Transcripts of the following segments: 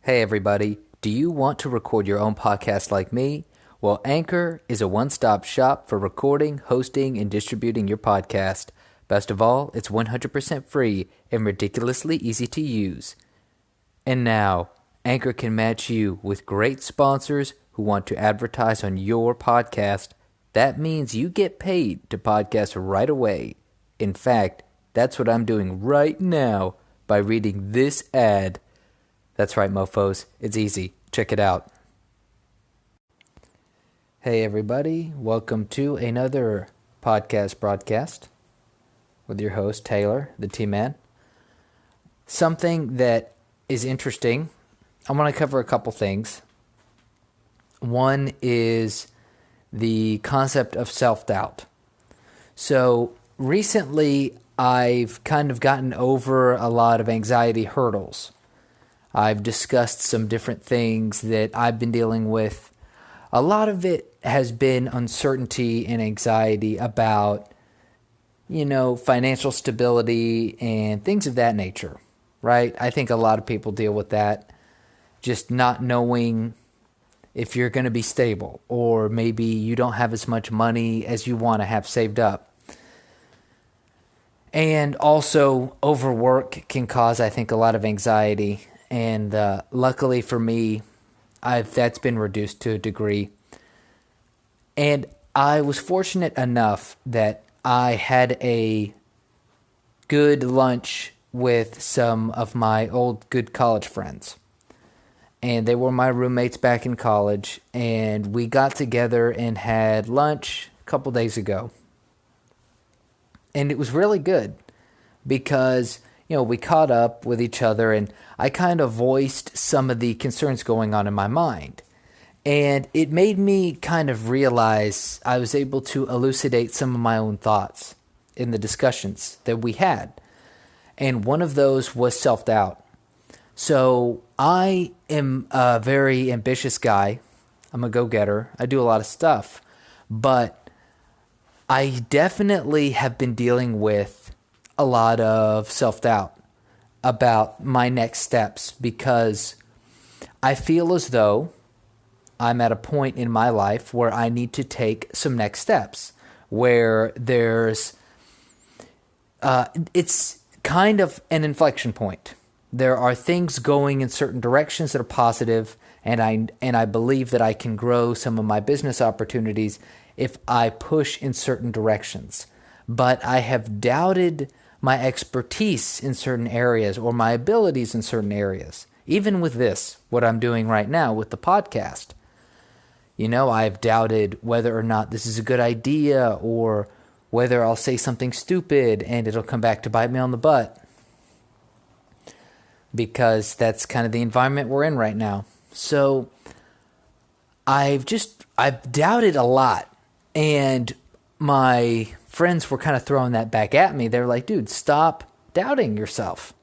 Hey everybody, do you want to record your own podcast like me? Well, Anchor is a one-stop shop for recording, hosting, and distributing your podcast. Best of all, it's 100% free and ridiculously easy to use. And now, Anchor can match you with great sponsors who want to advertise on your podcast. That means you get paid to podcast right away. In fact, that's what I'm doing right now by reading this ad. That's right, mofos. It's easy. Check it out. Hey, everybody. Welcome to another podcast broadcast with your host, Taylor, the T-Man. Something that is interesting. I want to cover a couple things. One is the concept of self-doubt. So recently, I've kind of gotten over a lot of anxiety hurdles. I've discussed some different things that I've been dealing with. A lot of it has been uncertainty and anxiety about, financial stability and things of that nature, right? I think a lot of people deal with that, just not knowing if you're going to be stable, or maybe you don't have as much money as you want to have saved up. And also, overwork can cause, I think, a lot of anxiety. And luckily for me, that's been reduced to a degree. And I was fortunate enough that I had a good lunch with some of my old good college friends. And they were my roommates back in college. And we got together and had lunch a couple days ago. And it was really good because we caught up with each other, and I kind of voiced some of the concerns going on in my mind. And it made me kind of realize I was able to elucidate some of my own thoughts in the discussions that we had. And one of those was self-doubt. So I am a very ambitious guy. I'm a go-getter. I do a lot of stuff. But I definitely have been dealing with a lot of self-doubt about my next steps, because I feel as though I'm at a point in my life where I need to take some next steps, where it's kind of an inflection point. There are things going in certain directions that are positive, and I believe that I can grow some of my business opportunities if I push in certain directions. But I have doubted my expertise in certain areas or my abilities in certain areas. Even with this, what I'm doing right now with the podcast. I've doubted whether or not this is a good idea, or whether I'll say something stupid and it'll come back to bite me on the butt. Because that's kind of the environment we're in right now. So I've doubted a lot. And my friends were kind of throwing that back at me. They're like, dude, stop doubting yourself.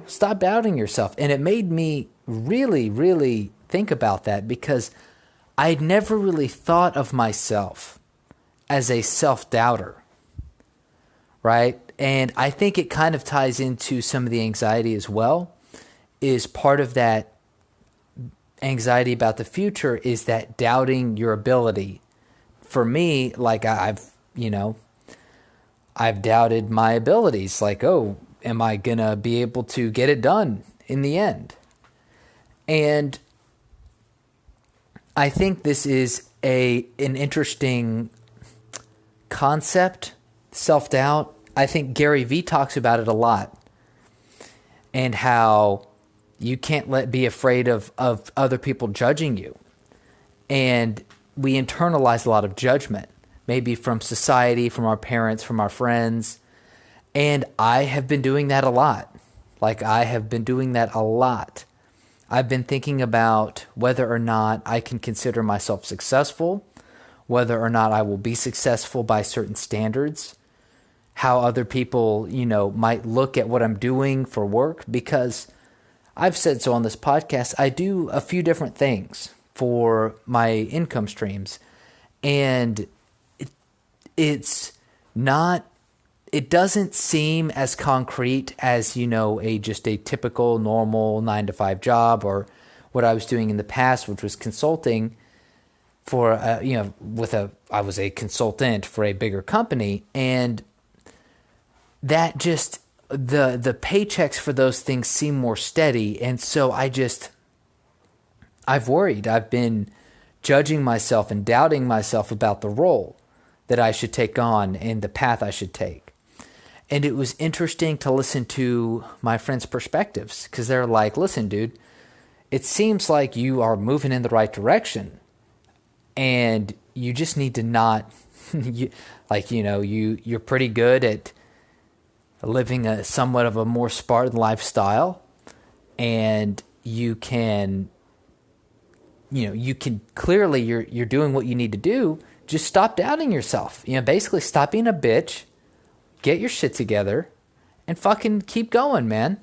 Stop doubting yourself. And it made me really, really think about that, because I'd never really thought of myself as a self-doubter, right? And I think it kind of ties into some of the anxiety as well. Is part of that anxiety about the future is that doubting your ability. For me, like I've doubted my abilities. Like, oh, am I going to be able to get it done in the end? And I think this is an interesting concept, self-doubt. I think Gary Vee talks about it a lot, and how you can't be afraid of other people judging you. And we internalize a lot of judgment, maybe from society, from our parents, from our friends. And I have been doing that a lot. I've been thinking about whether or not I can consider myself successful, whether or not I will be successful by certain standards, how other people, might look at what I'm doing for work. Because I've said so on this podcast, I do a few different things for my income streams. And it's not it doesn't seem as concrete as, just a typical normal 9 to 5 job, or what I was doing in the past, which was consulting for, I was a consultant for a bigger company. And that just, the paychecks for those things seem more steady. And so I've worried. I've been judging myself and doubting myself about the role that I should take on and the path I should take. And it was interesting to listen to my friends' perspectives, because they're like, listen, dude, it seems like you are moving in the right direction, and you just need to not, you're pretty good at living a somewhat of a more Spartan lifestyle, and you can clearly, you're doing what you need to do. Just stop doubting yourself. Basically stop being a bitch, get your shit together, and fucking keep going, man.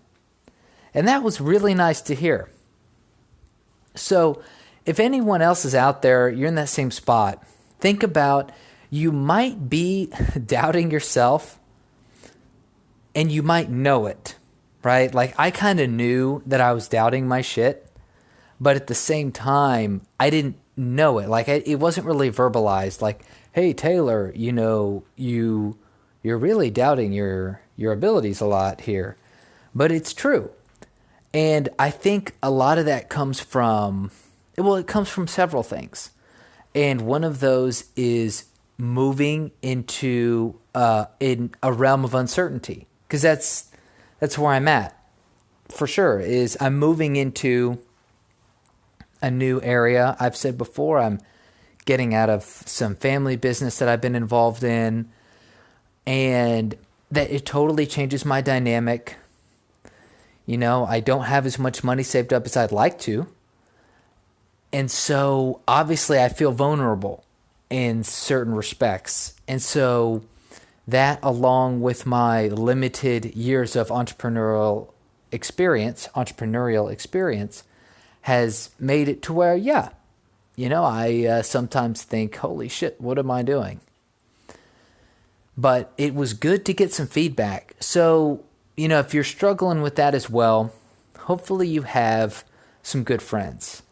And that was really nice to hear. So if anyone else is out there, you're in that same spot, think about, you might be doubting yourself, and you might know it, right? Like, I kind of knew that I was doubting my shit, but at the same time, I didn't know it. Like, it wasn't really verbalized. Like, hey, Taylor, you're really doubting your abilities a lot here. But it's true. And I think a lot of that comes from, it comes from several things. And one of those is moving into in a realm of uncertainty. Because that's where I'm at, for sure, is I'm moving into a new area. I've said before, I'm getting out of some family business that I've been involved in, and that it totally changes my dynamic. I don't have as much money saved up as I'd like to. And so obviously I feel vulnerable in certain respects. And so that, along with my limited years of entrepreneurial experience, has made it to where, I sometimes think, holy shit, what am I doing? But it was good to get some feedback. So, if you're struggling with that as well, hopefully you have some good friends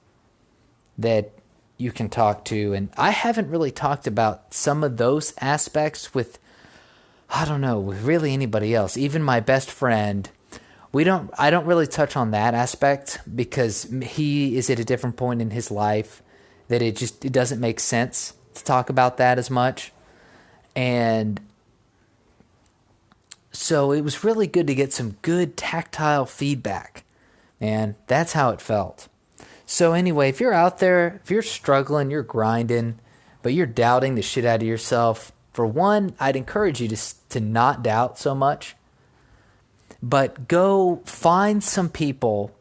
that you can talk to. And I haven't really talked about some of those aspects with really anybody else. Even my best friend, I don't really touch on that aspect, because he is at a different point in his life that it doesn't make sense to talk about that as much. And so it was really good to get some good tactile feedback, man. That's how it felt. So anyway, if you're out there, if you're struggling, you're grinding, but you're doubting the shit out of yourself, for one, I'd encourage you to not doubt so much, but go find some people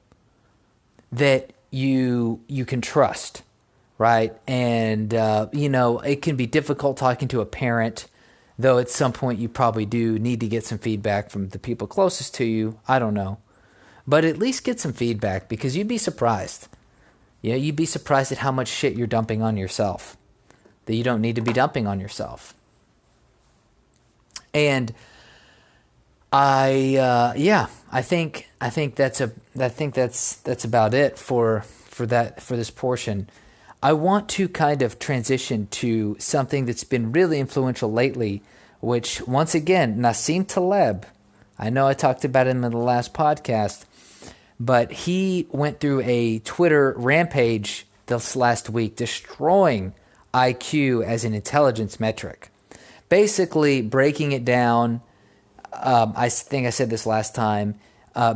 that you can trust, right? And, it can be difficult talking to a parent, though at some point you probably do need to get some feedback from the people closest to you. I don't know. But at least get some feedback, because you'd be surprised. You'd be surprised at how much shit you're dumping on yourself that you don't need to be dumping on yourself. And I think that's about it for this portion. I want to kind of transition to something that's been really influential lately, which, once again, Nassim Taleb. I know I talked about him in the last podcast, but he went through a Twitter rampage this last week, destroying IQ as an intelligence metric. Basically breaking it down, I think I said this last time,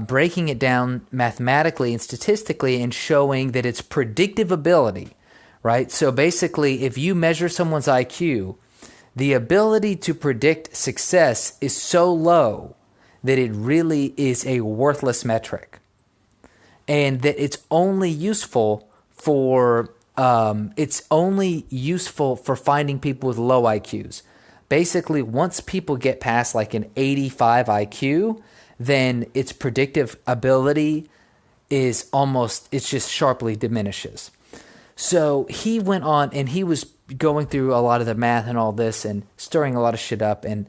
breaking it down mathematically and statistically and showing that it's predictive ability, right? So basically, if you measure someone's IQ, the ability to predict success is so low that it really is a worthless metric. And that it's only useful for finding people with low IQs. Basically, once people get past like an 85 IQ, then its predictive ability just sharply diminishes. So he went on and he was going through a lot of the math and all this and stirring a lot of shit up. And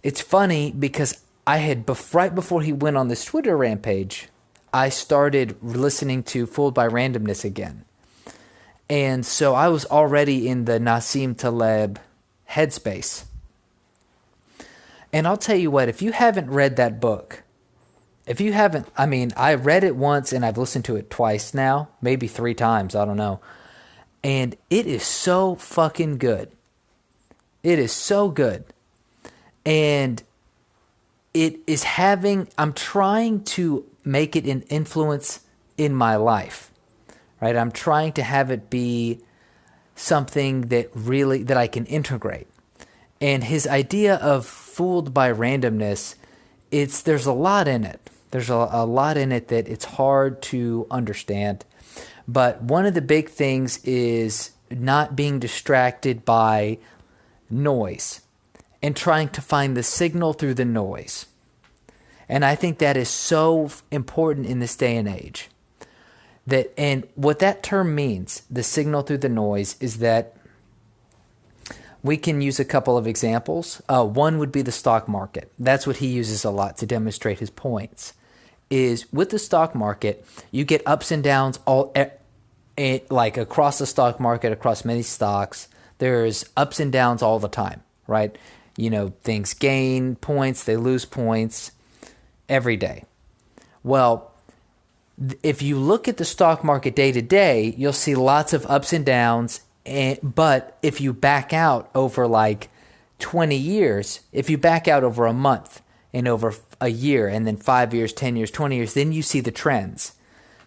it's funny because right before he went on this Twitter rampage, I started listening to Fooled by Randomness again. And so I was already in the Nassim Taleb headspace. And I'll tell you what, if you haven't read that book, if you haven't, I mean, I read it once and I've listened to it twice now, maybe 3 times, I don't know. And it is so fucking good. It is so good. And I'm trying to make it an influence in my life, right? I'm trying to have it be something that I can integrate. And his idea of fooled by randomness, there's a lot in it. There's a lot in it that it's hard to understand. But one of the big things is not being distracted by noise and trying to find the signal through the noise. And I think that is so important in this day and age. And what that term means, the signal through the noise, is that we can use a couple of examples. One would be the stock market. That's what he uses a lot to demonstrate his points. Is with the stock market, you get ups and downs like across the stock market, across many stocks. There's ups and downs all the time, right? Things gain points, they lose points every day. Well, if you look at the stock market day to day, you'll see lots of ups and downs. But if you back out over like 20 years, if you back out over a month and over a year and then 5 years, 10 years, 20 years, then you see the trends.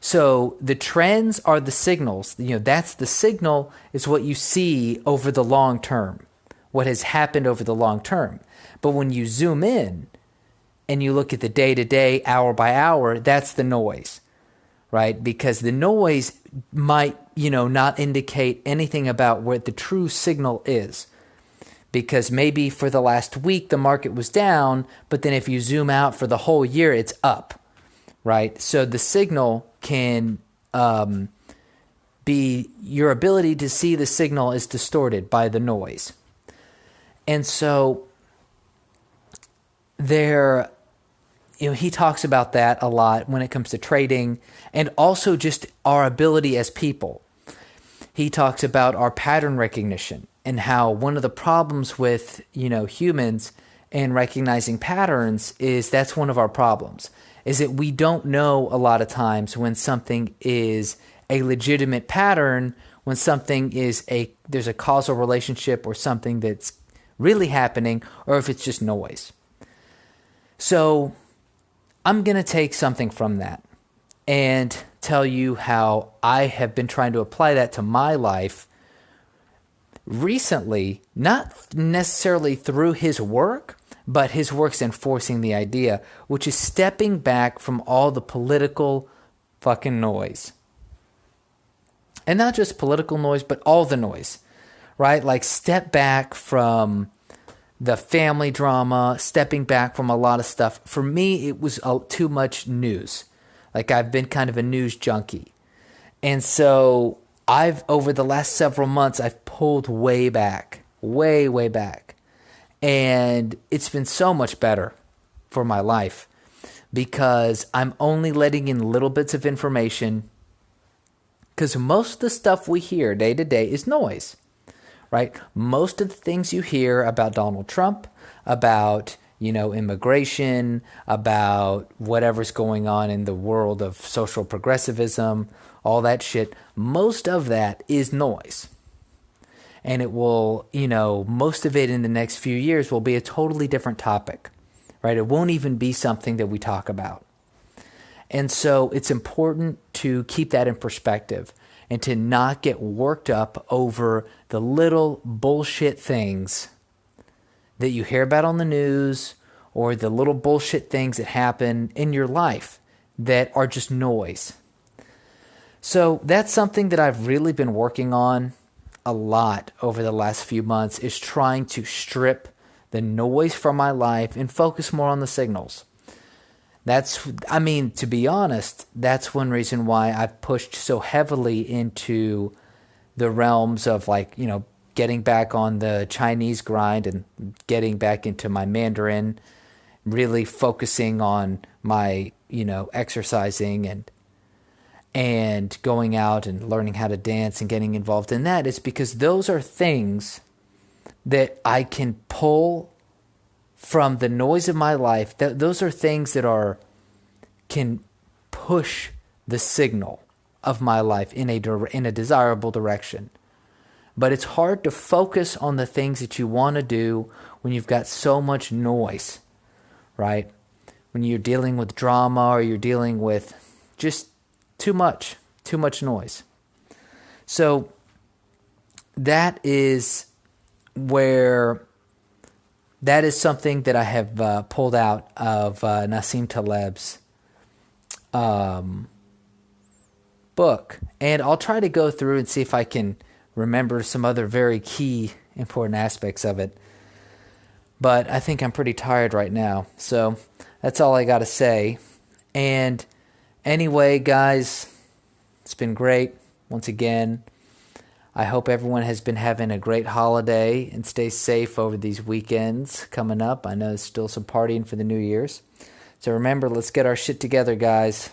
So the trends are the signals. That's the signal is what you see over the long term, what has happened over the long term. But when you zoom in and you look at the day to day, hour by hour, that's the noise, right? Because the noise might, not indicate anything about what the true signal is. Because maybe for the last week, the market was down, but then if you zoom out for the whole year, it's up, right? So the signal can be, your ability to see the signal is distorted by the noise. And so he talks about that a lot when it comes to trading and also just our ability as people. He talks about our pattern recognition and how one of the problems with, humans and recognizing patterns is that's one of our problems, is that we don't know a lot of times when something is a legitimate pattern, when something there's a causal relationship or something that's really happening, or if it's just noise. So I'm going to take something from that and tell you how I have been trying to apply that to my life recently, not necessarily through his work, but his work's enforcing the idea, which is stepping back from all the political fucking noise. And not just political noise, but all the noise, right? Like step back from the family drama, stepping back from a lot of stuff. For me, it was too much news. Like I've been kind of a news junkie. And so over the last several months, I've pulled way back, way, way back. And it's been so much better for my life because I'm only letting in little bits of information, because most of the stuff we hear day to day is noise, right? Most of the things you hear about Donald Trump, about immigration, about whatever's going on in the world of social progressivism, all that shit, most of that is noise. And it will, most of it in the next few years will be a totally different topic, right? It won't even be something that we talk about. And so it's important to keep that in perspective and to not get worked up over the little bullshit things that you hear about on the news or the little bullshit things that happen in your life that are just noise. So that's something that I've really been working on a lot over the last few months, is trying to strip the noise from my life and focus more on the signals. To be honest, that's one reason why I've pushed so heavily into the realms of getting back on the Chinese grind and getting back into my Mandarin, really focusing on my, exercising and going out and learning how to dance and getting involved in that is because those are things that I can pull from the noise of my life. Those are things that can push the signal of my life in a desirable direction. But it's hard to focus on the things that you want to do when you've got so much noise, right? When you're dealing with drama or you're dealing with just too much noise. So that is something that I have pulled out of Nassim Taleb's book. And I'll try to go through and see if I can remember some other very key important aspects of it. But I think I'm pretty tired right now. So that's all I got to say. And anyway, guys, it's been great. Once again, I hope everyone has been having a great holiday and stay safe over these weekends coming up. I know there's still some partying for the New Year's. So remember, let's get our shit together, guys.